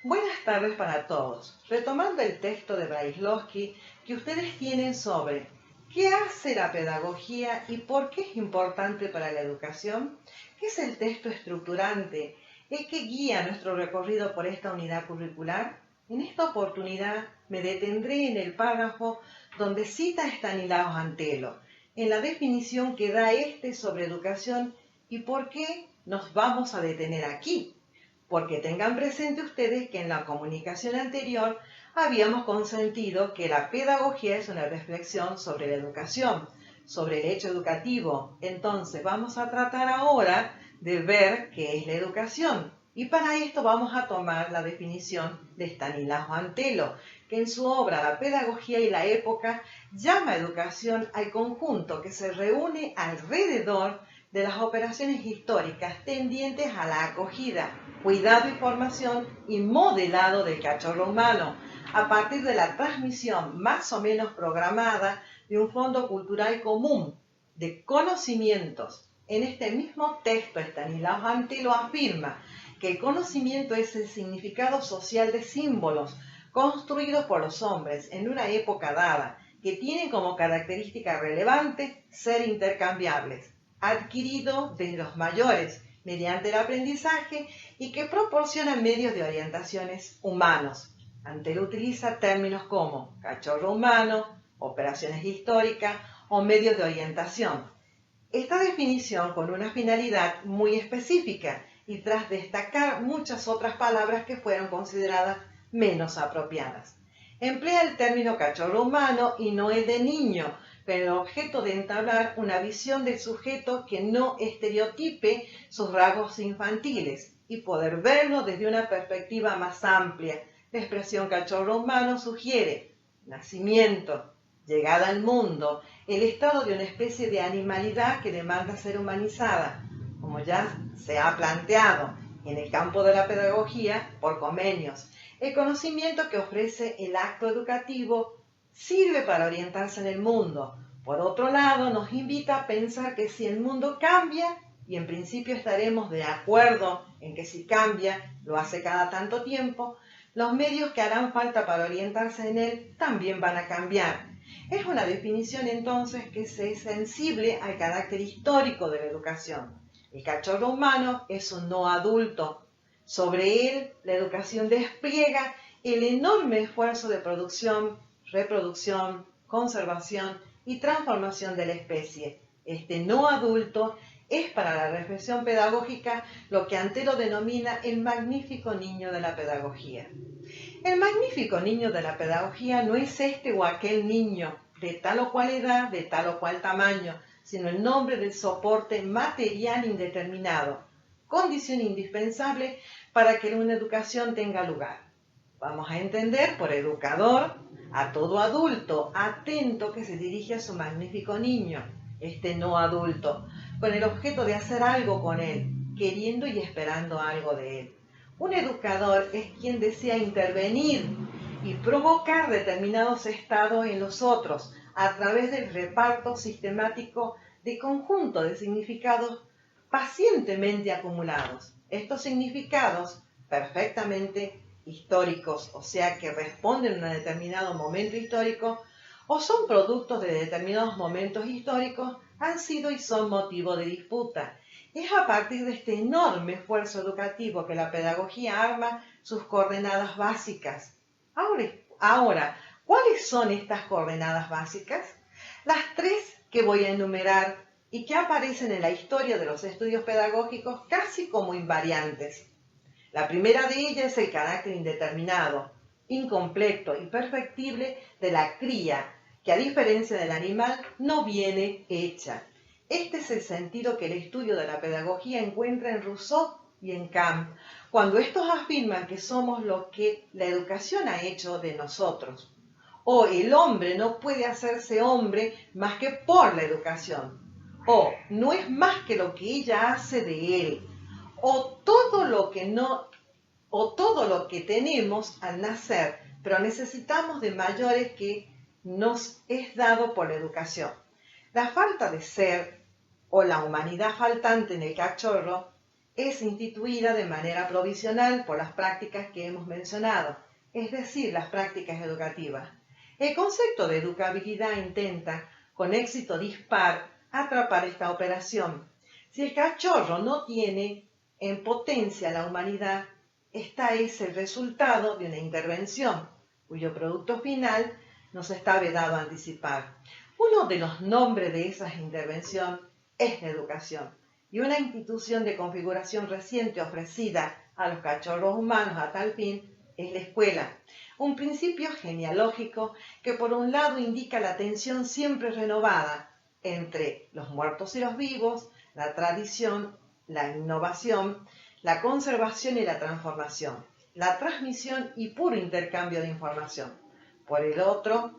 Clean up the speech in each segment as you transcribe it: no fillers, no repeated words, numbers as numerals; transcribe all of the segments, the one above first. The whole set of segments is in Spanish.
Buenas tardes para todos. Retomando el texto de Brailovsky que ustedes tienen sobre ¿qué hace la pedagogía y por qué es importante para la educación? ¿Qué es el texto estructurante? ¿El que guía nuestro recorrido por esta unidad curricular? En esta oportunidad me detendré en el párrafo donde cita a Estanislao Antelo, en la definición que da este sobre educación y por qué nos vamos a detener aquí. Porque tengan presente ustedes que en la comunicación anterior habíamos consentido que la pedagogía es una reflexión sobre la educación, sobre el hecho educativo. Entonces vamos a tratar ahora de ver qué es la educación. Y para esto vamos a tomar la definición de Estanislao Antelo, que en su obra La pedagogía y la época llama educación al conjunto que se reúne alrededor de las operaciones históricas tendientes a la acogida, cuidado y formación y modelado del cachorro humano, a partir de la transmisión más o menos programada de un fondo cultural común de conocimientos. En este mismo texto, Estanislao Antelo afirma que el conocimiento es el significado social de símbolos construidos por los hombres en una época dada, que tienen como característica relevante ser intercambiables, adquirido de los mayores mediante el aprendizaje y que proporcionan medios de orientaciones humanos. Antelo utiliza términos como cachorro humano, operaciones históricas o medios de orientación. Esta definición con una finalidad muy específica y tras destacar muchas otras palabras que fueron consideradas menos apropiadas. Emplea el término cachorro humano y no el de niño, con el objeto de entablar una visión del sujeto que no estereotipe sus rasgos infantiles y poder verlo desde una perspectiva más amplia. La expresión cachorro humano sugiere nacimiento, llegada al mundo, el estado de una especie de animalidad que demanda ser humanizada, como ya se ha planteado en el campo de la pedagogía por Comenius. El conocimiento que ofrece el acto educativo sirve para orientarse en el mundo. Por otro lado, nos invita a pensar que si el mundo cambia, y en principio estaremos de acuerdo en que si cambia, lo hace cada tanto tiempo, los medios que harán falta para orientarse en él también van a cambiar. Es una definición entonces que es sensible al carácter histórico de la educación. El cachorro humano es un no adulto. Sobre él, la educación despliega el enorme esfuerzo de producción, reproducción, conservación y transformación de la especie. Este no adulto es para la reflexión pedagógica lo que Antelo denomina el magnífico niño de la pedagogía. El magnífico niño de la pedagogía no es este o aquel niño de tal o cual edad, de tal o cual tamaño, sino el nombre del soporte material indeterminado, condición indispensable para que una educación tenga lugar. Vamos a entender por educador a todo adulto atento que se dirige a su magnífico niño, este no adulto, con el objeto de hacer algo con él, queriendo y esperando algo de él. Un educador es quien desea intervenir y provocar determinados estados en los otros a través del reparto sistemático de conjunto de significados pacientemente acumulados. Estos significados perfectamente históricos, o sea que responden a un determinado momento histórico, o son productos de determinados momentos históricos, han sido y son motivo de disputa. Es a partir de este enorme esfuerzo educativo que la pedagogía arma sus coordenadas básicas. Ahora, ¿cuáles son estas coordenadas básicas? Las tres que voy a enumerar y que aparecen en la historia de los estudios pedagógicos casi como invariantes. La primera de ellas es el carácter indeterminado, incompleto y perfectible de la cría, que a diferencia del animal no viene hecha. Este es el sentido que el estudio de la pedagogía encuentra en Rousseau y en Kant, cuando estos afirman que somos lo que la educación ha hecho de nosotros. O el hombre no puede hacerse hombre más que por la educación. O no es más que lo que ella hace de él. O todo lo que tenemos al nacer, pero necesitamos de mayores que nos es dado por la educación. La falta de ser o la humanidad faltante en el cachorro es instituida de manera provisional por las prácticas que hemos mencionado, es decir, las prácticas educativas. El concepto de educabilidad intenta, con éxito dispar, atrapar esta operación. Si el cachorro no tiene en potencia la humanidad, esta es el resultado de una intervención, cuyo producto final nos está vedado anticipar. Uno de los nombres de esa intervención es la educación, y una institución de configuración reciente ofrecida a los cachorros humanos a tal fin es la escuela, un principio genealógico que por un lado indica la tensión siempre renovada entre los muertos y los vivos, la tradición, la innovación, la conservación y la transformación, la transmisión y puro intercambio de información. Por el otro,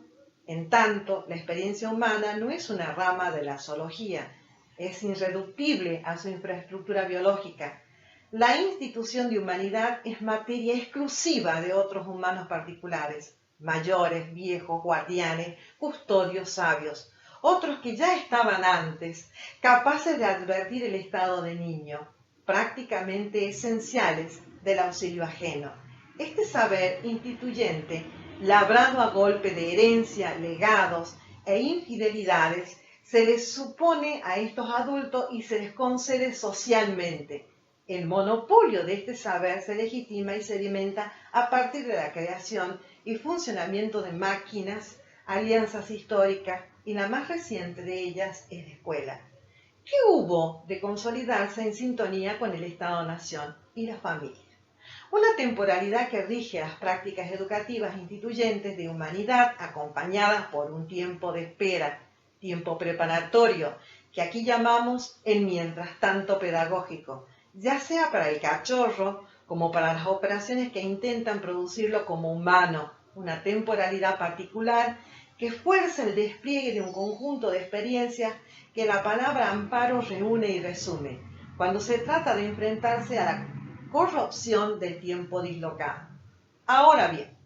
en tanto, la experiencia humana no es una rama de la zoología, es irreductible a su infraestructura biológica. La institución de humanidad es materia exclusiva de otros humanos particulares, mayores, viejos, guardianes, custodios, sabios, otros que ya estaban antes, capaces de advertir el estado de niño, prácticamente esenciales del auxilio ajeno. Este saber instituyente, labrado a golpe de herencia, legados e infidelidades, se les supone a estos adultos y se les concede socialmente. El monopolio de este saber se legitima y sedimenta a partir de la creación y funcionamiento de máquinas, alianzas históricas, y la más reciente de ellas es la escuela. ¿Qué hubo de consolidarse en sintonía con el Estado-Nación y la familia? Una temporalidad que rige las prácticas educativas instituyentes de humanidad acompañadas por un tiempo de espera, tiempo preparatorio, que aquí llamamos el mientras tanto pedagógico, ya sea para el cachorro como para las operaciones que intentan producirlo como humano, una temporalidad particular que fuerza el despliegue de un conjunto de experiencias que la palabra amparo reúne y resume, cuando se trata de enfrentarse a la corrupción del tiempo dislocado. Ahora bien,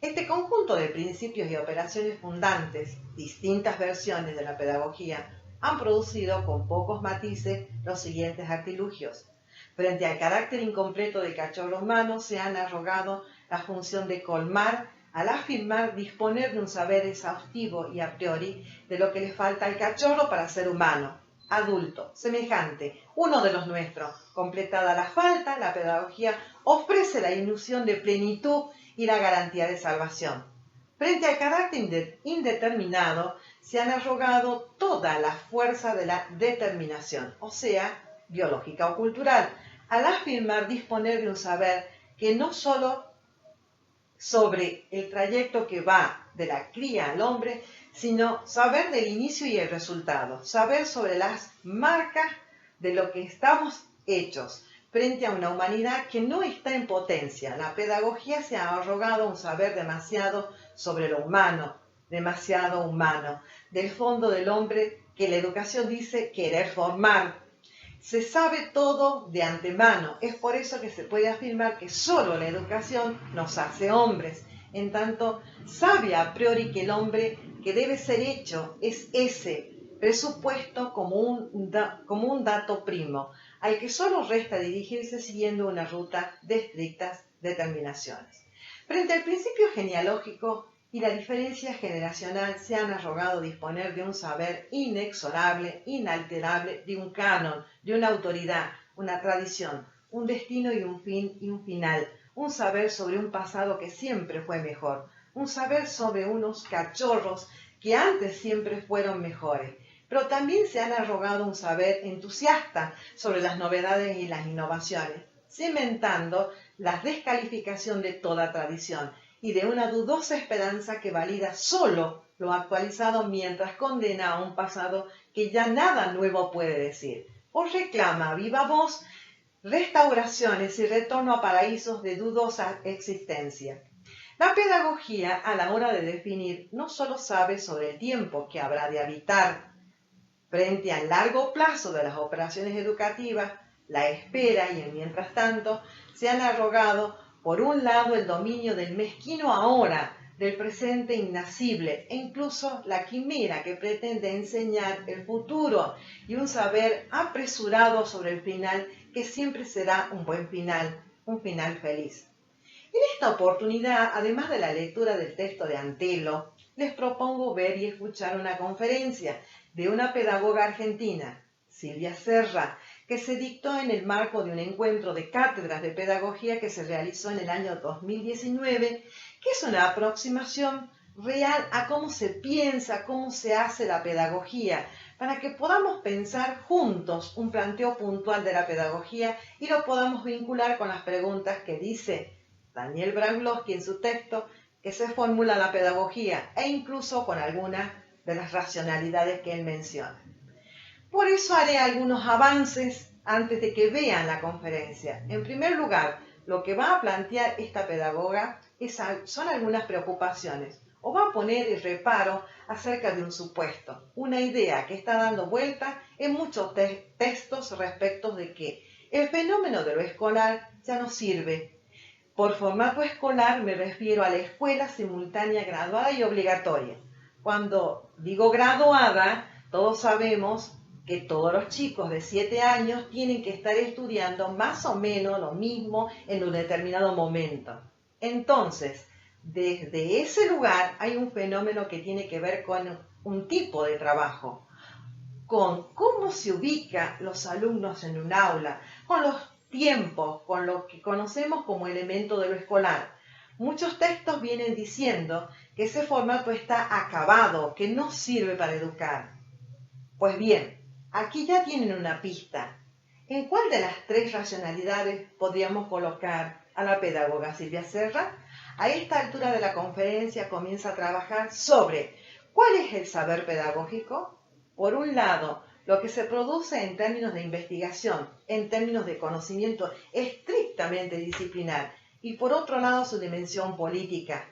este conjunto de principios y operaciones fundantes, distintas versiones de la pedagogía, han producido con pocos matices los siguientes artilugios. Frente al carácter incompleto del cachorro humano, se han arrogado la función de colmar, al afirmar disponer de un saber exhaustivo y a priori de lo que le falta al cachorro para ser humano, adulto, semejante, uno de los nuestros. Completada la falta, la pedagogía ofrece la ilusión de plenitud y la garantía de salvación. Frente al carácter indeterminado, se han arrogado toda la fuerza de la determinación, o sea, biológica o cultural, al afirmar disponer de un saber que no solo sobre el trayecto que va de la cría al hombre, sino saber del inicio y el resultado, saber sobre las marcas de lo que estamos hechos frente a una humanidad que no está en potencia. La pedagogía se ha arrogado un saber demasiado sobre lo humano, demasiado humano, del fondo del hombre que la educación dice querer formar. Se sabe todo de antemano, es por eso que se puede afirmar que solo la educación nos hace hombres, en tanto sabe a priori que el hombre que debe ser hecho es ese, presupuesto como un dato primo, al que solo resta dirigirse siguiendo una ruta de estrictas determinaciones. Frente al principio genealógico y la diferencia generacional, se han arrogado disponer de un saber inexorable, inalterable, de un canon, de una autoridad, una tradición, un destino y un fin y un final, un saber sobre un pasado que siempre fue mejor, un saber sobre unos cachorros que antes siempre fueron mejores, pero también se han arrogado un saber entusiasta sobre las novedades y las innovaciones, cimentando la descalificación de toda tradición y de una dudosa esperanza que valida solo lo actualizado mientras condena a un pasado que ya nada nuevo puede decir, o reclama a viva voz restauraciones y retorno a paraísos de dudosa existencia. La pedagogía, a la hora de definir, no solo sabe sobre el tiempo que habrá de habitar frente al largo plazo de las operaciones educativas, la espera y el mientras tanto, se han arrogado, por un lado, el dominio del mezquino ahora, del presente innacible, e incluso la quimera que pretende enseñar el futuro y un saber apresurado sobre el final que siempre será un buen final, un final feliz. En esta oportunidad, además de la lectura del texto de Antelo, les propongo ver y escuchar una conferencia de una pedagoga argentina, Silvia Serra, que se dictó en el marco de un encuentro de cátedras de pedagogía que se realizó en el año 2019, que es una aproximación real a cómo se piensa, cómo se hace la pedagogía, para que podamos pensar juntos un planteo puntual de la pedagogía y lo podamos vincular con las preguntas que dice Daniel Brajlowski en su texto, que se formula la pedagogía, e incluso con algunas de las racionalidades que él menciona. Por eso haré algunos avances antes de que vean la conferencia. En primer lugar, lo que va a plantear esta pedagoga son algunas preocupaciones, o va a poner el reparo acerca de un supuesto, una idea que está dando vuelta en muchos textos respecto de que el fenómeno de lo escolar ya no sirve. Por formato escolar me refiero a la escuela simultánea graduada y obligatoria. Cuando digo graduada, todos sabemos que todos los chicos de 7 años tienen que estar estudiando más o menos lo mismo en un determinado momento. Entonces, desde ese lugar hay un fenómeno que tiene que ver con un tipo de trabajo, con cómo se ubican los alumnos en un aula, con los tiempos, con lo que conocemos como elemento de lo escolar. Muchos textos vienen diciendo que ese formato está acabado, que no sirve para educar. Pues bien, aquí ya tienen una pista. ¿En cuál de las 3 racionalidades podríamos colocar a la pedagoga Silvia Serra? A esta altura de la conferencia comienza a trabajar sobre cuál es el saber pedagógico. Por un lado, lo que se produce en términos de investigación, en términos de conocimiento estrictamente disciplinar, y por otro lado su dimensión política.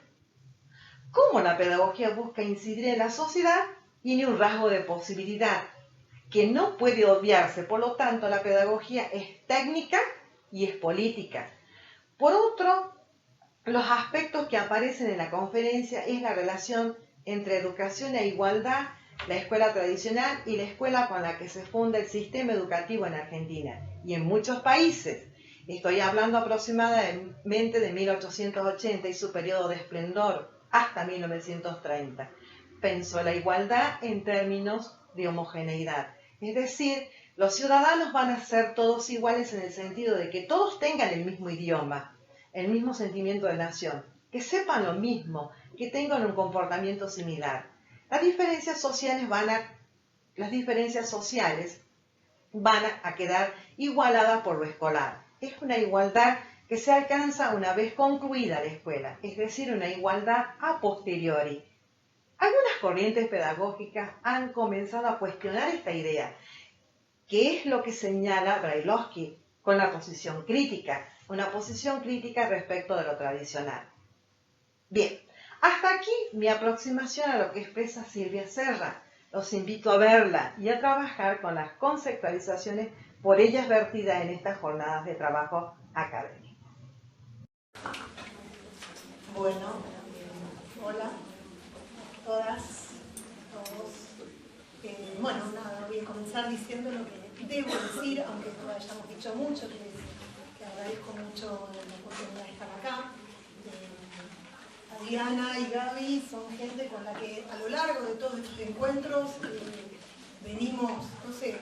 ¿Cómo la pedagogía busca incidir en la sociedad? Tiene un rasgo de posibilidad que no puede obviarse, por lo tanto la pedagogía es técnica y es política. Por otro, los aspectos que aparecen en la conferencia es la relación entre educación e igualdad, la escuela tradicional y la escuela con la que se funda el sistema educativo en Argentina y en muchos países. Estoy hablando aproximadamente de 1880 y su periodo de esplendor hasta 1930. Pensó la igualdad en términos de homogeneidad, es decir, los ciudadanos van a ser todos iguales en el sentido de que todos tengan el mismo idioma, el mismo sentimiento de nación, que sepan lo mismo, que tengan un comportamiento similar. Las diferencias sociales van a quedar igualadas por lo escolar. Es una igualdad que se alcanza una vez concluida la escuela, es decir, una igualdad a posteriori. Algunas corrientes pedagógicas han comenzado a cuestionar esta idea, que es lo que señala Brajlowski con la posición crítica, una posición crítica respecto de lo tradicional. Bien, hasta aquí mi aproximación a lo que expresa Silvia Serra. Los invito a verla y a trabajar con las conceptualizaciones por ellas vertidas en estas jornadas de trabajo académico. Bueno, hola a todas, todos. Bueno, nada, voy a comenzar diciendo lo que debo decir, aunque no hayamos dicho mucho, que agradezco mucho la oportunidad de estar acá. Adriana y Gaby son gente con la que a lo largo de todos estos encuentros venimos, no sé,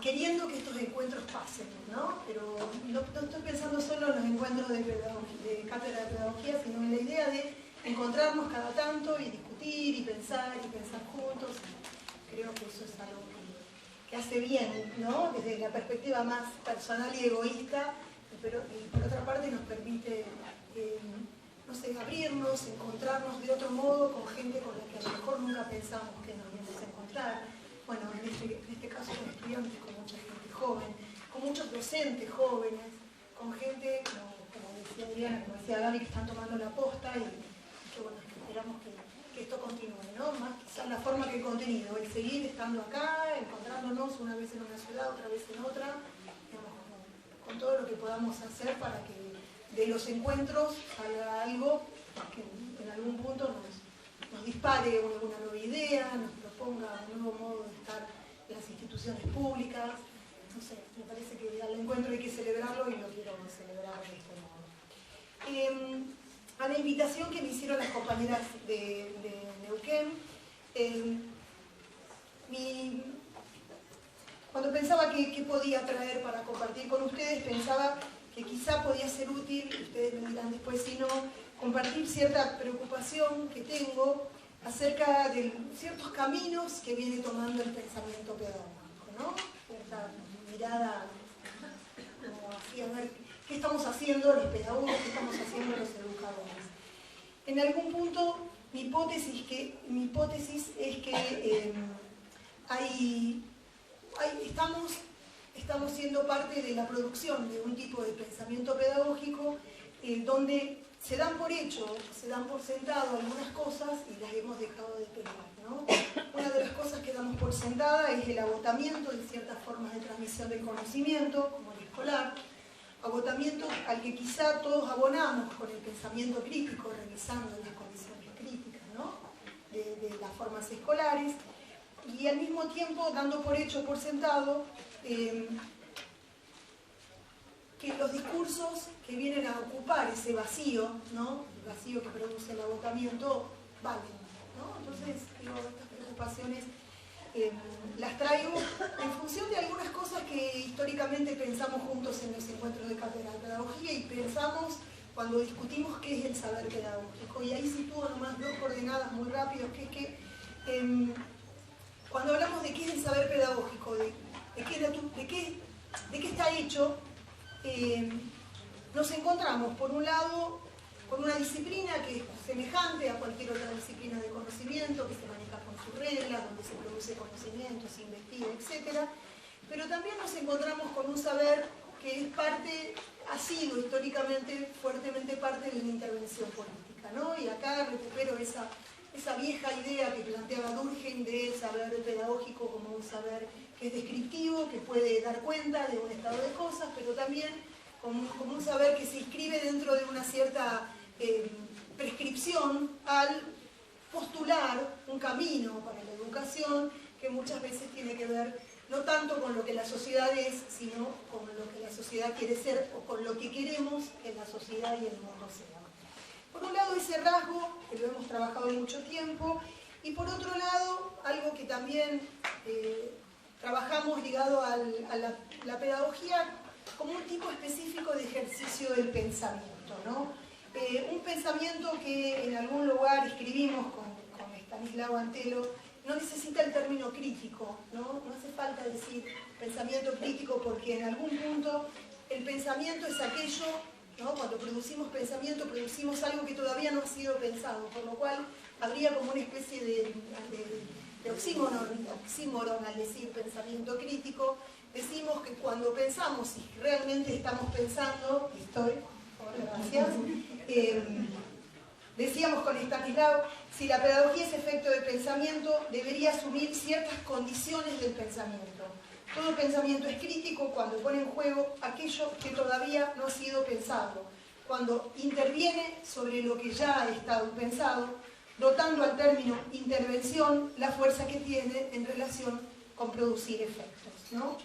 queriendo que estos encuentros pasen, ¿no? Pero no estoy pensando solo en los encuentros de cátedra de pedagogía, sino en la idea de encontrarnos cada tanto y discutir y pensar juntos. Creo que eso es algo que hace bien, ¿no? Desde la perspectiva más personal y egoísta, pero y por otra parte nos permite no sé, abrirnos, encontrarnos de otro modo con gente con la que a lo mejor nunca pensamos que nos íbamos a encontrar. Bueno, en este caso con estudiantes, con mucha gente joven, con muchos docentes jóvenes, con gente, como decía Adriana, como decía Gaby, que están tomando la posta y que bueno, esperamos que esto continúe, ¿no? Más quizás la forma que el contenido, el seguir estando acá, encontrándonos una vez en una ciudad, otra vez en otra, digamos, con todo lo que podamos hacer para que de los encuentros salga algo que en algún punto nos dispare alguna nueva idea, nos proponga un nuevo modo de estar en las instituciones públicas, no sé, me parece que al encuentro hay que celebrarlo y lo quiero celebrar de este modo. A la invitación que me hicieron las compañeras de Neuquén, cuando pensaba qué podía traer para compartir con ustedes, pensaba que quizá podía ser útil, ustedes me dirán después si no, compartir cierta preocupación que tengo acerca de ciertos caminos que viene tomando el pensamiento pedagógico, ¿no? Cierta mirada como así, a ver qué estamos haciendo los pedagogos, qué estamos haciendo los educadores. En algún punto, mi hipótesis es que estamos siendo parte de la producción de un tipo de pensamiento pedagógico donde se dan por hecho, se dan por sentado algunas cosas y las hemos dejado de pegar, ¿no? Una de las cosas que damos por sentada es el agotamiento de ciertas formas de transmisión del conocimiento, como el escolar, agotamiento al que quizá todos abonamos con el pensamiento crítico, revisando las condiciones críticas, ¿no? de las formas escolares, y al mismo tiempo dando por hecho, por sentado, que los discursos que vienen a ocupar ese vacío, ¿no? El vacío que produce el agotamiento, valen, ¿no? Entonces, estas preocupaciones las traigo en función de algunas cosas que históricamente pensamos juntos en los encuentros de cátedra de pedagogía y pensamos cuando discutimos qué es el saber pedagógico. Y ahí sitúo nomás dos coordenadas muy rápidas, que es que cuando hablamos de qué es el saber pedagógico, de qué está hecho, nos encontramos, por un lado, con una disciplina que es semejante a cualquier otra disciplina de conocimiento, que se maneja con sus reglas, donde se produce conocimiento, se investiga, etc. Pero también nos encontramos con un saber que ha sido históricamente fuertemente parte de la intervención política, ¿no? Y acá recupero esa vieja idea que planteaba Durkheim del saber pedagógico como un saber que es descriptivo, que puede dar cuenta de un estado de cosas, pero también como un saber que se inscribe dentro de una cierta prescripción al postular un camino para la educación que muchas veces tiene que ver no tanto con lo que la sociedad es, sino con lo que la sociedad quiere ser o con lo que queremos que la sociedad y el mundo sean. Por un lado ese rasgo, que lo hemos trabajado mucho tiempo, y por otro lado, algo que también trabajamos ligado a la pedagogía como un tipo específico de ejercicio del pensamiento, ¿no? Un pensamiento que en algún lugar escribimos con Estanislao Antelo, no necesita el término crítico, ¿no? No hace falta decir pensamiento crítico porque en algún punto el pensamiento es aquello, ¿no? Cuando producimos pensamiento, producimos algo que todavía no ha sido pensado, por lo cual habría como una especie de oxímoron al decir pensamiento crítico. Decimos que cuando pensamos, y realmente estamos pensando, gracias, decíamos con Estanislao, si la pedagogía es efecto de pensamiento, debería asumir ciertas condiciones del pensamiento. Todo pensamiento es crítico cuando pone en juego aquello que todavía no ha sido pensado, cuando interviene sobre lo que ya ha estado pensado, dotando al término intervención la fuerza que tiene en relación con producir efectos, ¿no?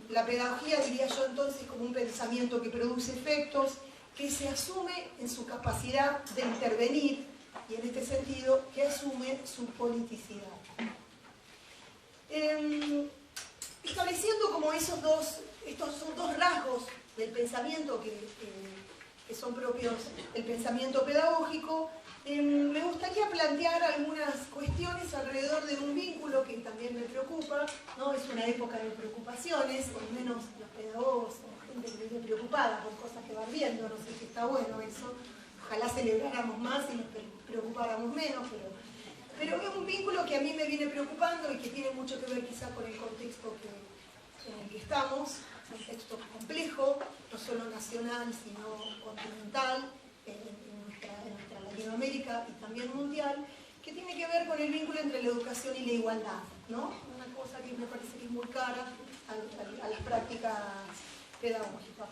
La pedagogía, diría yo entonces, como un pensamiento que produce efectos, que se asume en su capacidad de intervenir y en este sentido que asume su politicidad. Estableciendo como estos son dos rasgos del pensamiento que son propios del pensamiento pedagógico, me gustaría plantear algunas cuestiones alrededor de un vínculo que también me preocupa, ¿no? Es una época de preocupaciones, por lo menos los pedagogos son gente que vive preocupada por cosas que van viendo, no sé si está bueno eso, ojalá celebráramos más y nos preocupáramos menos, pero es un vínculo que a mí me viene preocupando y que tiene mucho que ver quizá con el contexto en el que estamos, un contexto complejo, no solo nacional, sino continental, en nuestra Latinoamérica y también mundial, que tiene que ver con el vínculo entre la educación y la igualdad, ¿no? Una cosa que me parece que es muy cara a las prácticas pedagógicas.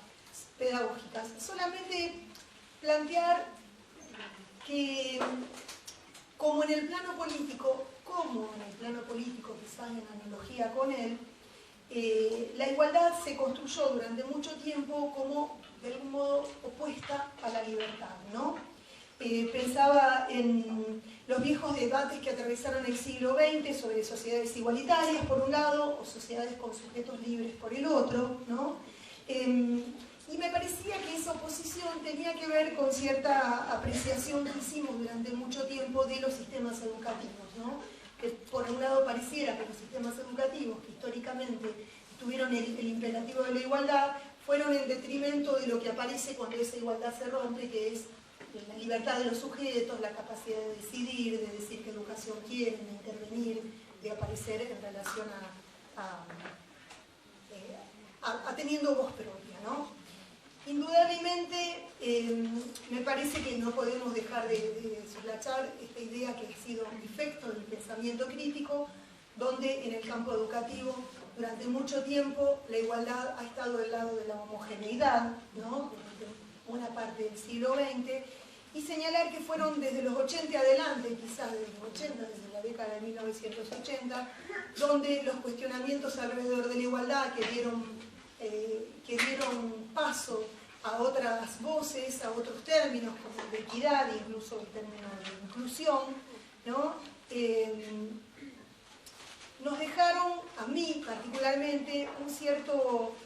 Solamente plantear que como en el plano político, quizás en analogía con él, la igualdad se construyó durante mucho tiempo como, de algún modo, opuesta a la libertad, ¿no? Pensaba en los viejos debates que atravesaron el siglo XX sobre sociedades igualitarias, por un lado, o sociedades con sujetos libres por el otro, ¿no? Y me parecía que esa oposición tenía que ver con cierta apreciación que hicimos durante mucho tiempo de los sistemas educativos, ¿no? Que por un lado pareciera que los sistemas educativos, que históricamente tuvieron el imperativo de la igualdad, fueron en detrimento de lo que aparece cuando esa igualdad se rompe, que es la libertad de los sujetos, la capacidad de decidir, de decir qué educación quieren, de intervenir, de aparecer en relación a teniendo voz propia, ¿no? Indudablemente, me parece que no podemos dejar de soslayar esta idea que ha sido un defecto del pensamiento crítico, donde en el campo educativo, durante mucho tiempo, la igualdad ha estado del lado de la homogeneidad, ¿no? Durante una parte del siglo XX, y señalar que fueron desde los 80 adelante, quizás desde los 80, desde la década de 1980, donde los cuestionamientos alrededor de la igualdad que dieron paso a otras voces, a otros términos como el de equidad, incluso el término de inclusión, ¿no? Nos dejaron, a mí particularmente, un cierto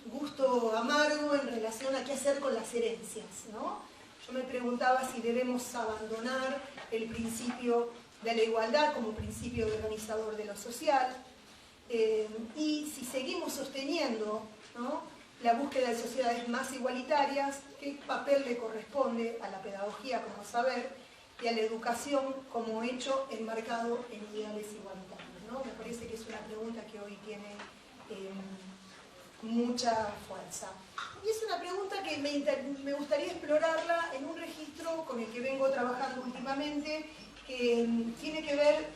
gusto amargo en relación a qué hacer con las herencias, ¿no? Yo me preguntaba si debemos abandonar el principio de la igualdad como principio organizador de lo social, y si seguimos sosteniendo, ¿no?, la búsqueda de sociedades más igualitarias, qué papel le corresponde a la pedagogía como saber y a la educación como hecho enmarcado en ideales igualitarios, ¿no? Me parece que es una pregunta que hoy tiene mucha fuerza. Y es una pregunta que me gustaría explorarla en un registro con el que vengo trabajando últimamente, que tiene que ver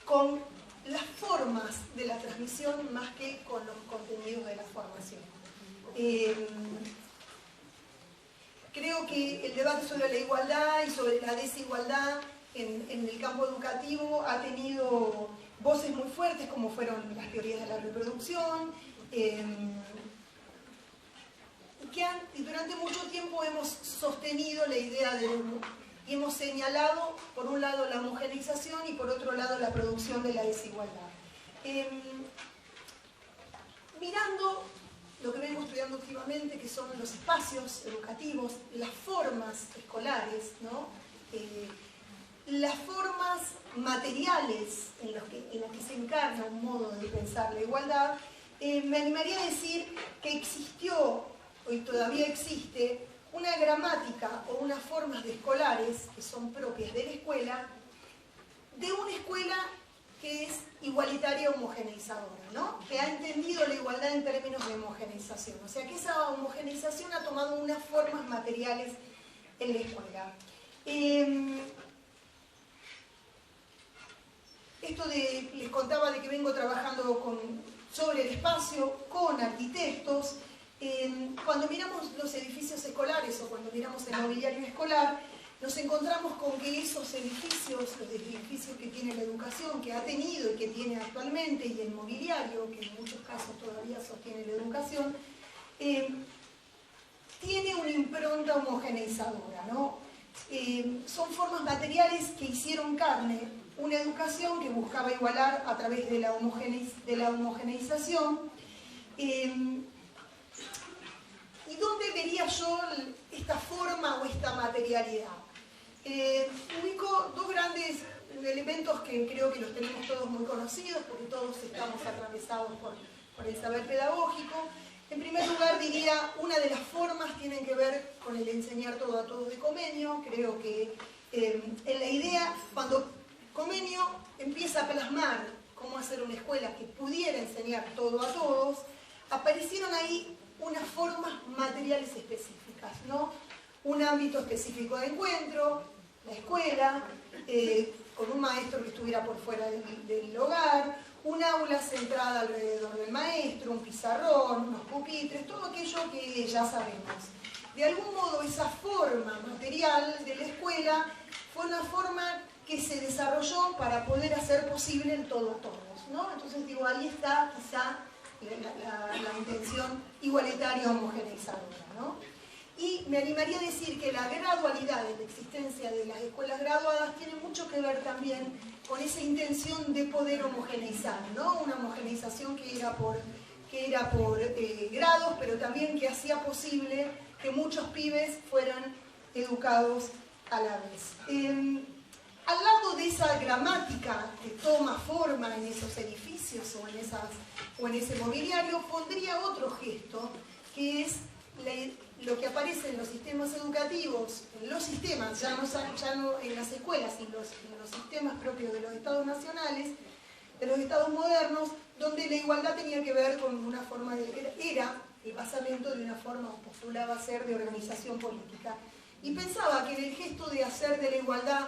con las formas de la transmisión más que con los contenidos de la formación. Creo que el debate sobre la igualdad y sobre la desigualdad en el campo educativo ha tenido voces muy fuertes, como fueron las teorías de la reproducción, y durante mucho tiempo hemos sostenido la idea y hemos señalado, por un lado, la homogeneización y por otro lado, la producción de la desigualdad. Mirando lo que vengo estudiando últimamente, que son los espacios educativos, las formas escolares, ¿no? Las formas materiales en las que se encarna un modo de pensar la igualdad, me animaría a decir que existió, y todavía existe, una gramática o unas formas de escolares que son propias de una escuela que es igualitaria homogeneizadora, ¿no? Que ha entendido la igualdad en términos de homogeneización. O sea que esa homogeneización ha tomado unas formas materiales en la escuela. Les contaba de que vengo trabajando sobre el espacio con arquitectos. Cuando miramos los edificios escolares o cuando miramos el mobiliario escolar, nos encontramos con que esos edificios, los edificios que tiene la educación, que ha tenido y que tiene actualmente, y el mobiliario, que en muchos casos todavía sostiene la educación, tiene una impronta homogeneizadora, ¿no? Son formas materiales que hicieron carne una educación que buscaba igualar a través de la homogeneización. ¿Y dónde vería yo esta forma o esta materialidad? Ubico dos grandes elementos que creo que los tenemos todos muy conocidos, porque todos estamos atravesados por el saber pedagógico. En primer lugar, diría, una de las formas tienen que ver con el enseñar todo a todos de Comenio. Creo que en la idea, cuando Comenio empieza a plasmar cómo hacer una escuela que pudiera enseñar todo a todos, aparecieron ahí unas formas materiales específicas, ¿no? Un ámbito específico de encuentro, la escuela, con un maestro que estuviera por fuera del hogar, un aula centrada alrededor del maestro, un pizarrón, unos pupitres, todo aquello que ya sabemos. De algún modo esa forma material de la escuela fue una forma que se desarrolló para poder hacer posible el todo a todos, ¿no? Entonces digo, ahí está quizá la intención igualitaria homogeneizadora, ¿no? Y me animaría a decir que la gradualidad de la existencia de las escuelas graduadas tiene mucho que ver también con esa intención de poder homogeneizar, ¿no? Una homogeneización que era por grados, pero también que hacía posible que muchos pibes fueran educados a la vez. Al lado de esa gramática que toma forma en esos edificios o en ese mobiliario, pondría otro gesto, que es lo que aparece en los sistemas educativos, en los sistemas, ya no en las escuelas, sino en los sistemas propios de los estados nacionales, de los estados modernos, donde la igualdad tenía que ver con una forma era el basamento de una forma, o postulaba ser, de organización política. Y pensaba que en el gesto de hacer la igualdad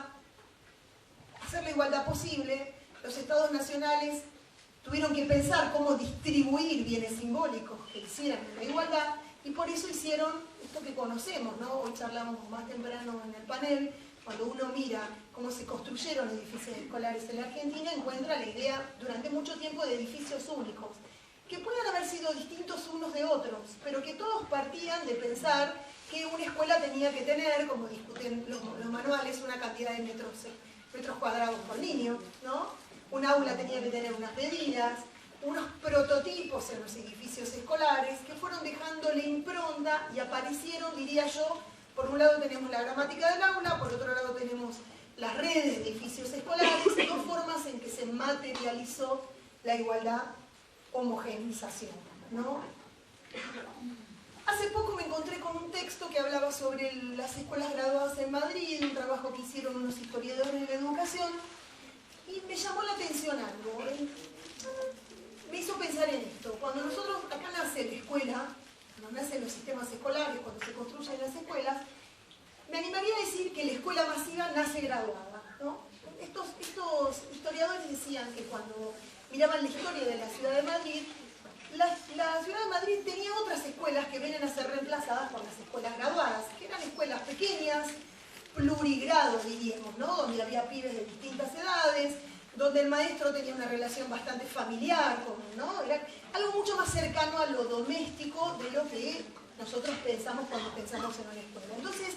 posible, los estados nacionales tuvieron que pensar cómo distribuir bienes simbólicos que hicieran la igualdad, y por eso hicieron esto que conocemos, ¿no? Hoy charlamos más temprano en el panel, cuando uno mira cómo se construyeron edificios escolares en la Argentina, encuentra la idea durante mucho tiempo de edificios únicos, que pueden haber sido distintos unos de otros, pero que todos partían de pensar que una escuela tenía que tener, como discuten los manuales, una cantidad de metros cuadrados por niño, ¿no? Un aula tenía que tener unas medidas, unos prototipos en los edificios escolares que fueron dejando la impronta y aparecieron, diría yo, por un lado tenemos la gramática del aula, por otro lado tenemos las redes de edificios escolares, dos formas en que se materializó la igualdad, homogeneización, ¿no? Hace poco me encontré con un texto que hablaba sobre las escuelas graduadas en Madrid, un trabajo que hicieron unos historiadores de la educación, y me llamó la atención algo. Me hizo pensar en esto. Cuando nosotros, acá nace la escuela, cuando nacen los sistemas escolares, cuando se construyen las escuelas, me animaría a decir que la escuela masiva nace graduada, ¿no? Estos historiadores decían que cuando miraban la historia de la ciudad de Madrid, la ciudad de Madrid tenía otras escuelas que vienen a ser reemplazadas por las escuelas graduadas, que eran escuelas pequeñas, plurigrado diríamos, ¿no? Donde había pibes de distintas edades, donde el maestro tenía una relación bastante familiar, ¿no? Era algo mucho más cercano a lo doméstico de lo que nosotros pensamos cuando pensamos en una escuela. Entonces,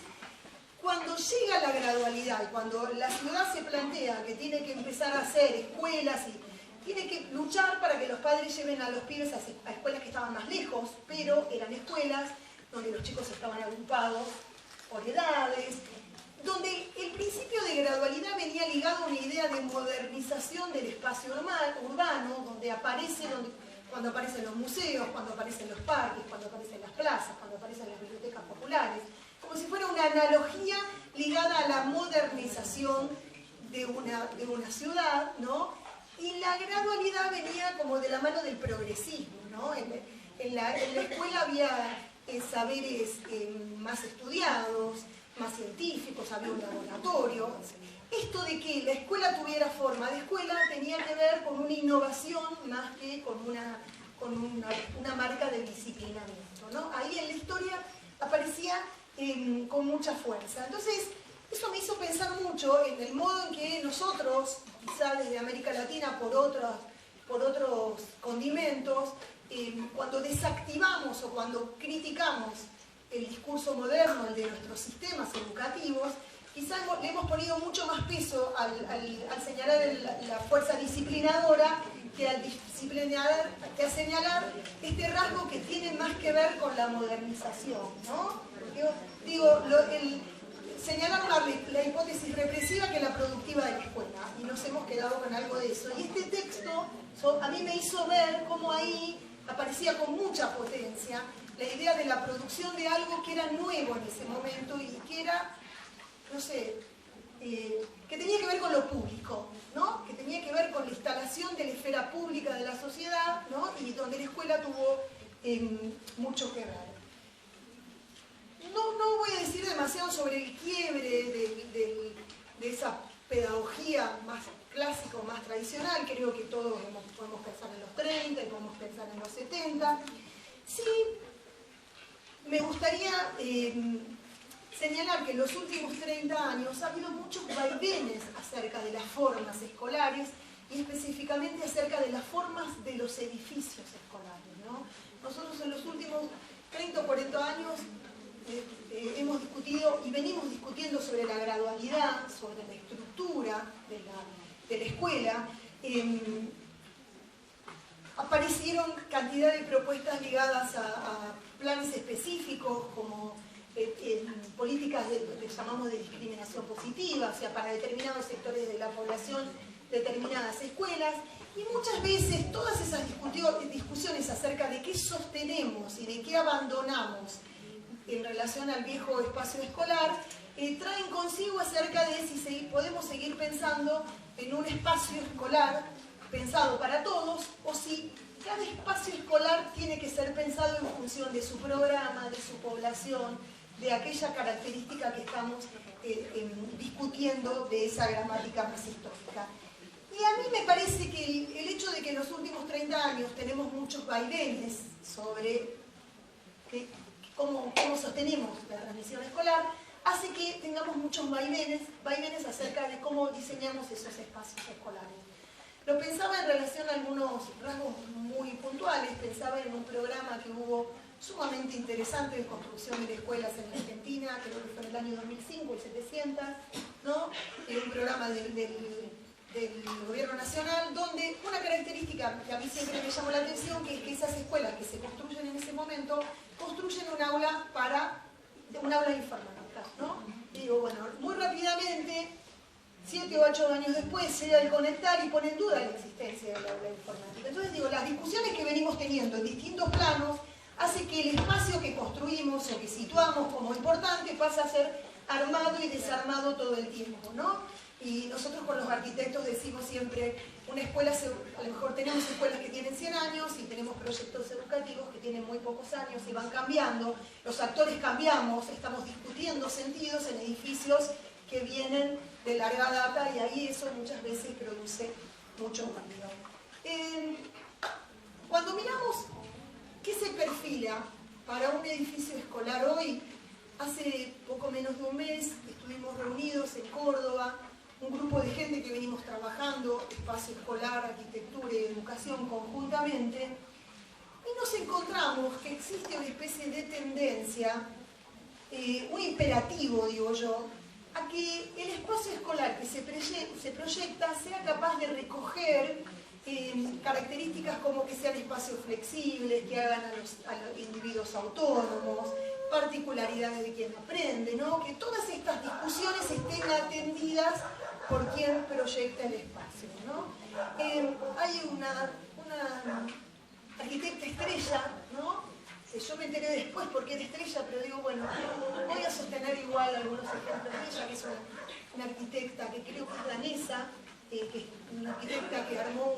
cuando llega la gradualidad, cuando la ciudad se plantea que tiene que empezar a hacer escuelas y tiene que luchar para que los padres lleven a los pibes a escuelas que estaban más lejos, pero eran escuelas donde los chicos estaban agrupados por edades, donde el principio de gradualidad venía ligado a una idea de modernización del espacio urbano, cuando aparecen los museos, cuando aparecen los parques, cuando aparecen las plazas, cuando aparecen las bibliotecas populares, como si fuera una analogía ligada a la modernización de una ciudad, ¿no? Y la gradualidad venía como de la mano del progresismo, ¿no? En la escuela había saberes más estudiados, más científicos, había un laboratorio. Esto de que la escuela tuviera forma de escuela tenía que ver con una innovación más que con una marca de disciplinamiento, ¿no? Ahí en la historia aparecía con mucha fuerza. Entonces, eso me hizo pensar mucho en el modo en que nosotros, quizá desde América Latina, por otros condimentos, cuando desactivamos o cuando criticamos el discurso moderno, el de nuestros sistemas educativos, quizás le hemos ponido mucho más peso al señalar la fuerza disciplinadora que a señalar este rasgo que tiene más que ver con la modernización, ¿no? Señalar la hipótesis represiva que la productiva de la escuela, y nos hemos quedado con algo de eso. Y este texto a mí me hizo ver cómo ahí aparecía con mucha potencia la idea de la producción de algo que era nuevo en ese momento y que era, no sé, que tenía que ver con lo público, ¿no? Que tenía que ver con la instalación de la esfera pública de la sociedad, ¿no? Y donde la escuela tuvo mucho que ver. No voy a decir demasiado sobre el quiebre de esa pedagogía más clásica o más tradicional. Creo que todos podemos pensar en los 30 y podemos pensar en los 70. Sí, me gustaría señalar que en los últimos 30 años ha habido muchos vaivenes acerca de las formas escolares y específicamente acerca de las formas de los edificios escolares, ¿no? Nosotros en los últimos 30 o 40 años hemos discutido y venimos discutiendo sobre la gradualidad, sobre la estructura de la escuela. Aparecieron cantidad de propuestas ligadas a planes específicos como políticas que llamamos de discriminación positiva, o sea, para determinados sectores de la población, determinadas escuelas, y muchas veces todas esas discusiones acerca de qué sostenemos y de qué abandonamos en relación al viejo espacio escolar, traen consigo acerca de si podemos seguir pensando en un espacio escolar pensado para todos, o si cada espacio escolar tiene que ser pensado en función de su programa, de su población, de aquella característica que estamos discutiendo de esa gramática más histórica. Y a mí me parece que el hecho de que en los últimos 30 años tenemos muchos vaivenes sobre cómo sostenemos la transmisión escolar, hace que tengamos muchos vaivenes acerca de cómo diseñamos esos espacios escolares. Lo pensaba en relación a algunos rasgos muy puntuales, pensaba en un programa que hubo sumamente interesante de construcción de escuelas en Argentina, creo que fue en el año 2005, el 700, ¿no? Un programa del gobierno nacional, donde una característica que a mí siempre me llamó la atención, que es que esas escuelas que se construyen en ese momento, construyen un aula informática, ¿no? Digo, bueno, muy rápidamente, 7 o 8 años después, se da el conectar y pone en duda la existencia del aula informática. Entonces digo, las discusiones que venimos teniendo en distintos planos hace que el espacio que construimos o que situamos como importante pasa a ser armado y desarmado todo el tiempo, ¿no? Y nosotros con los arquitectos decimos siempre, una escuela, a lo mejor tenemos escuelas que tienen 100 años y tenemos proyectos educativos que tienen muy pocos años y van cambiando, los actores cambiamos, estamos discutiendo sentidos en edificios que vienen de larga data y ahí eso muchas veces produce mucho ruido. Cuando miramos qué se perfila para un edificio escolar hoy, hace poco menos de un mes estuvimos reunidos en Córdoba, un grupo de gente que venimos trabajando, espacio escolar, arquitectura y educación conjuntamente, y nos encontramos que existe una especie de tendencia, un imperativo, digo yo, a que el espacio escolar que se proyecta sea capaz de recoger características como que sean espacios flexibles, que hagan a los individuos autónomos, particularidades de quien aprende, ¿no? Que todas estas discusiones estén atendidas por quien proyecta el espacio, ¿no? Hay una arquitecta estrella, ¿no? Yo me enteré después porque era estrella, pero digo, bueno, voy a sostener igual algunos ejemplos de ella, que es una arquitecta que creo que es danesa, que es una arquitecta que armó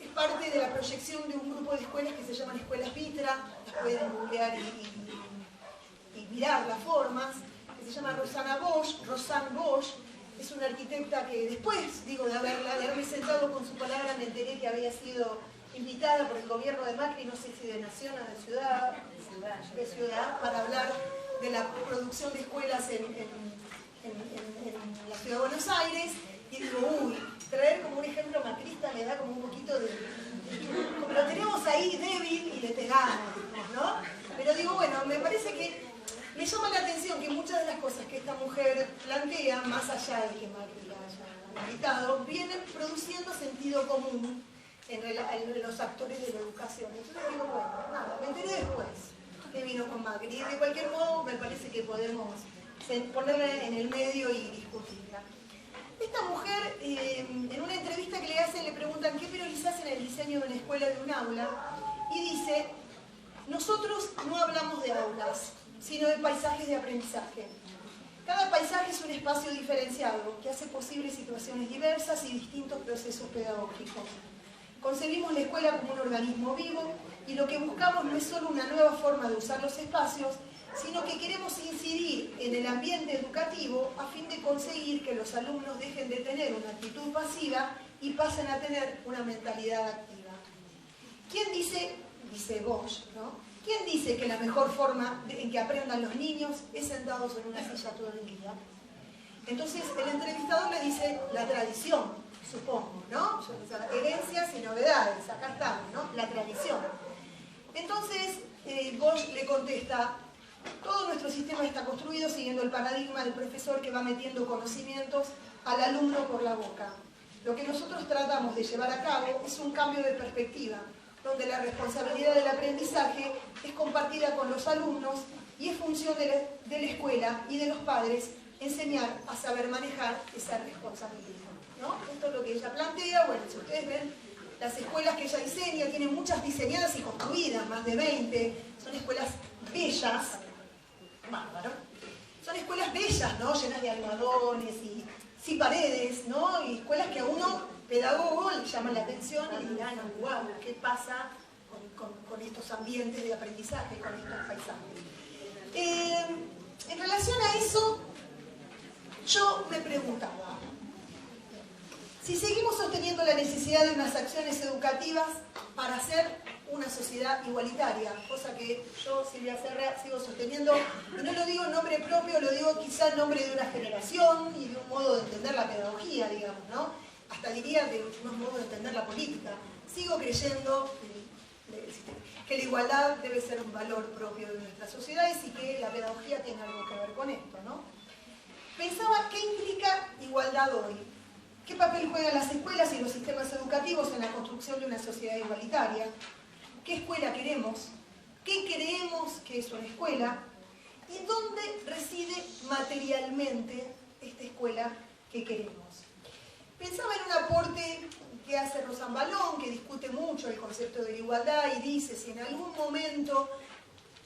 es parte de la proyección de un grupo de escuelas que se llaman escuelas Vitra, las pueden googlear y mirar las formas, que se llama Rosanne Bosch, es una arquitecta que después, digo, de haberme sentado con su palabra, me enteré que había sido invitada por el gobierno de Macri, no sé si de Nación o de Ciudad, para hablar de la producción de escuelas en la Ciudad de Buenos Aires, y digo, uy, traer como un ejemplo macrista me da como un poquito de... como lo tenemos ahí débil y le pegamos, ¿no? Pero digo, bueno, me parece que me llama la atención que muchas de las cosas que esta mujer plantea, más allá de que Macri la haya invitado, vienen produciendo sentido común en los actores de la educación. Entonces digo, bueno, nada, me enteré después que vino con Macri. Y de cualquier modo me parece que podemos ponerla en el medio y discutirla. Esta mujer, en una entrevista que le hacen, le preguntan ¿qué priorizás en el diseño de una escuela, de un aula? Y dice, nosotros no hablamos de aulas, sino de paisajes de aprendizaje. Cada paisaje es un espacio diferenciado que hace posibles situaciones diversas y distintos procesos pedagógicos. Concebimos la escuela como un organismo vivo y lo que buscamos no es solo una nueva forma de usar los espacios, sino que queremos incidir en el ambiente educativo a fin de conseguir que los alumnos dejen de tener una actitud pasiva y pasen a tener una mentalidad activa. ¿Quién dice Bosch, ¿no? ¿Quién dice que la mejor forma en que aprendan los niños es sentados en una silla todo el día? Entonces el entrevistador le dice la tradición, supongo, ¿no? Herencias y novedades, acá estamos, ¿no? La tradición. Entonces Bosch le contesta, todo nuestro sistema está construido siguiendo el paradigma del profesor que va metiendo conocimientos al alumno por la boca. Lo que nosotros tratamos de llevar a cabo es un cambio de perspectiva, donde la responsabilidad del aprendizaje es compartida con los alumnos y es función de la escuela y de los padres enseñar a saber manejar esa responsabilidad, ¿no? Esto es lo que ella plantea. Bueno, si ustedes ven, las escuelas que ella diseña, tienen muchas diseñadas y construidas, más de 20, son escuelas bellas, bárbaro, son escuelas bellas, ¿no? Llenas de almohadones y sin paredes, ¿no? Y escuelas que a uno, pedagogo, le llaman la atención y dirán, wow, ¿qué pasa con estos ambientes de aprendizaje, con estos paisajes? En relación a eso, yo me preguntaba, si seguimos sosteniendo la necesidad de unas acciones educativas para hacer una sociedad igualitaria, cosa que yo, Silvia Serra, sigo sosteniendo, y no lo digo en nombre propio, lo digo quizá en nombre de una generación y de un modo de entender la pedagogía, digamos, ¿no? Hasta diría de unos modos de entender la política. Sigo creyendo que la igualdad debe ser un valor propio de nuestras sociedades y que la pedagogía tiene algo que ver con esto, ¿no? Pensaba, ¿qué implica igualdad hoy? ¿Qué papel juegan las escuelas y los sistemas educativos en la construcción de una sociedad igualitaria? ¿Qué escuela queremos? ¿Qué creemos que es una escuela? ¿Y dónde reside materialmente esta escuela que queremos? Pensaba en un aporte que hace Rosambalón, que discute mucho el concepto de la igualdad y dice, si en algún momento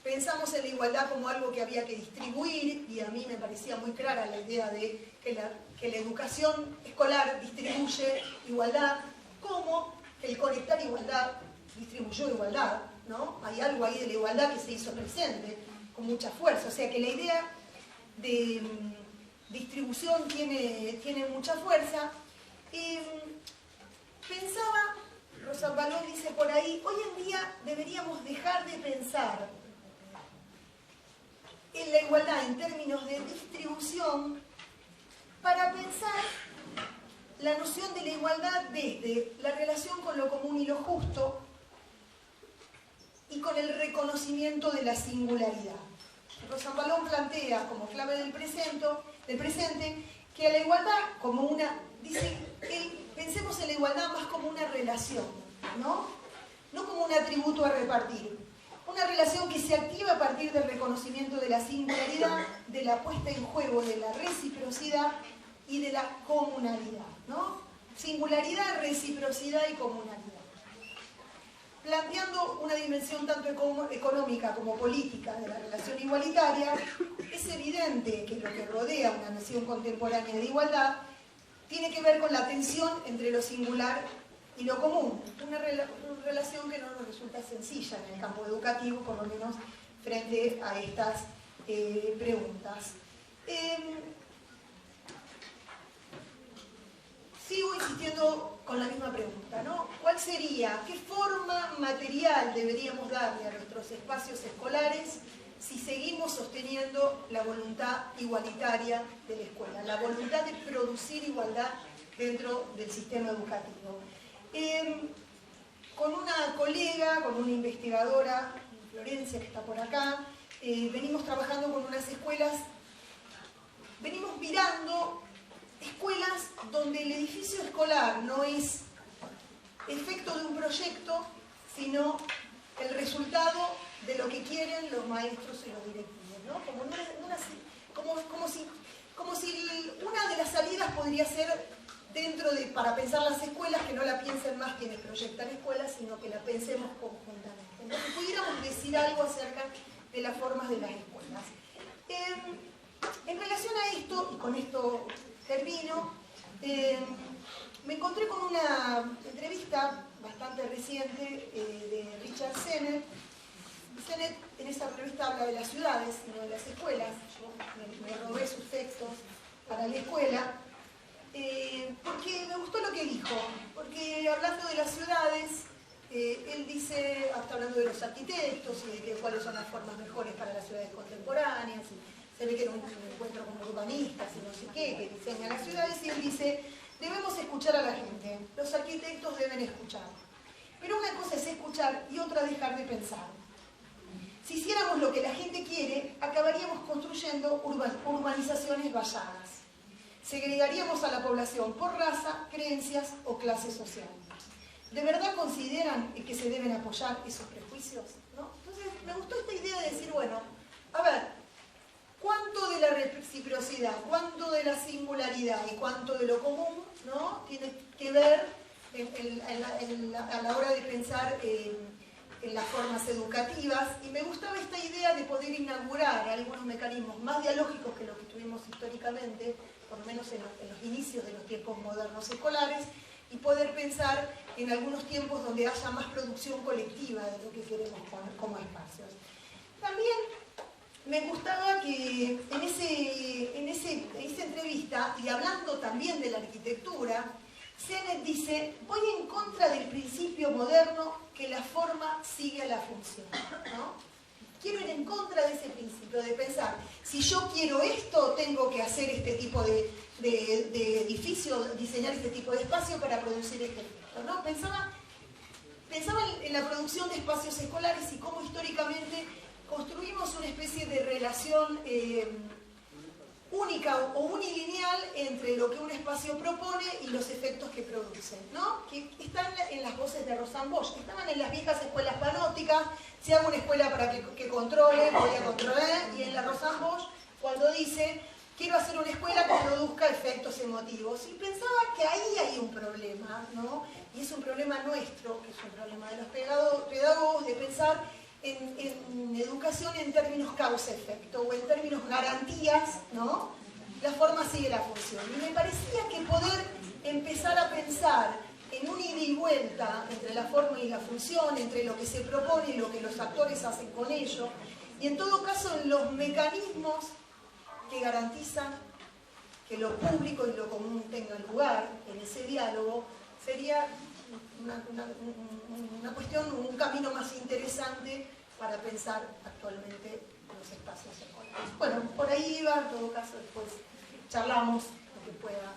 pensamos en la igualdad como algo que había que distribuir, y a mí me parecía muy clara la idea de que la educación escolar distribuye igualdad, como el conectar igualdad distribuyó igualdad, ¿no? Hay algo ahí de la igualdad que se hizo presente con mucha fuerza, o sea que la idea de distribución tiene mucha fuerza. Pensaba, Rosambalón dice por ahí, hoy en día deberíamos dejar de pensar en la igualdad en términos de distribución para pensar la noción de la igualdad desde la relación con lo común y lo justo y con el reconocimiento de la singularidad. Rosambalón plantea como clave del presente que a la igualdad como una, dice, pensemos en la igualdad más como una relación, ¿no? No como un atributo a repartir. Una relación que se activa a partir del reconocimiento de la singularidad, de la puesta en juego de la reciprocidad y de la comunalidad, ¿no? Singularidad, reciprocidad y comunalidad. Planteando una dimensión tanto económica como política de la relación igualitaria, es evidente que lo que rodea una nación contemporánea de igualdad tiene que ver con la tensión entre lo singular y lo común. Una relación que no nos resulta sencilla en el campo educativo, por lo menos frente a estas preguntas. Sigo insistiendo con la misma pregunta, ¿no? ¿Cuál sería, qué forma material deberíamos darle a nuestros espacios escolares si seguimos sosteniendo la voluntad igualitaria de la escuela, la voluntad de producir igualdad dentro del sistema educativo? Con una colega, con una investigadora, Florencia, que está por acá, venimos trabajando con unas escuelas, venimos mirando escuelas donde el edificio escolar no es efecto de un proyecto, sino el resultado de lo que quieren los maestros y los directivos, ¿no? Como si una de las salidas podría ser para pensar las escuelas, que no la piensen más quienes proyectan escuelas, sino que la pensemos conjuntamente. Entonces, pudiéramos decir algo acerca de las formas de las escuelas. En relación a esto, y con esto termino, me encontré con una entrevista bastante reciente de Richard Sennett. Sennett en esa entrevista habla de las ciudades, no de las escuelas. Yo me robé sus textos para la escuela, porque me gustó lo que dijo, porque hablando de las ciudades, Él dice, hasta hablando de los arquitectos y de cuáles son las formas mejores para las ciudades contemporáneas, y se ve que era un encuentro con urbanistas y no sé qué, que diseñan las ciudades, y él dice, debemos escuchar a la gente, los arquitectos deben escuchar. Pero una cosa es escuchar y otra dejar de pensar. Si hiciéramos lo que la gente quiere, acabaríamos construyendo urbanizaciones valladas. Segregaríamos a la población por raza, creencias o clase social. ¿De verdad consideran que se deben apoyar esos prejuicios? ¿No? Entonces, me gustó esta idea de decir, bueno, a ver, ¿cuánto de la reciprocidad, cuánto de la singularidad y cuánto de lo común, ¿no?, tiene que ver a la hora de pensar en las formas educativas? Y me gustaba esta idea de poder inaugurar algunos mecanismos más dialógicos que los que tuvimos históricamente, por lo menos en los inicios de los tiempos modernos escolares, y poder pensar en algunos tiempos donde haya más producción colectiva de lo que queremos como espacios. También me gustaba que en esa entrevista, y hablando también de la arquitectura, Sennett dice, voy en contra del principio moderno que la forma sigue a la función, ¿no? Quiero ir en contra de ese principio, de pensar, si yo quiero esto, tengo que hacer este tipo de edificio, diseñar este tipo de espacio para producir este efecto, ¿no? Pensaba en la producción de espacios escolares y cómo históricamente construimos una especie de relación única o unilineal entre lo que un espacio propone y los efectos que produce, ¿no? Que están en las voces de Rosanne Bosch, que estaban en las viejas escuelas panópticas. Si hago una escuela para que controle, voy a controlar, y en la Rosanne Bosch, cuando dice, quiero hacer una escuela que produzca efectos emotivos, y pensaba que ahí hay un problema, ¿no? Y es un problema nuestro, que es un problema de los pedagogos, de pensar en educación en términos causa-efecto o en términos garantías, ¿no? La forma sigue la función. Y me parecía que poder empezar a pensar en un ida y vuelta entre la forma y la función, entre lo que se propone y lo que los actores hacen con ello, y en todo caso en los mecanismos que garantizan que lo público y lo común tengan lugar en ese diálogo, sería una cuestión, un camino más interesante para pensar actualmente los espacios escolares. Bueno, por ahí iba, en todo caso después charlamos lo que pueda.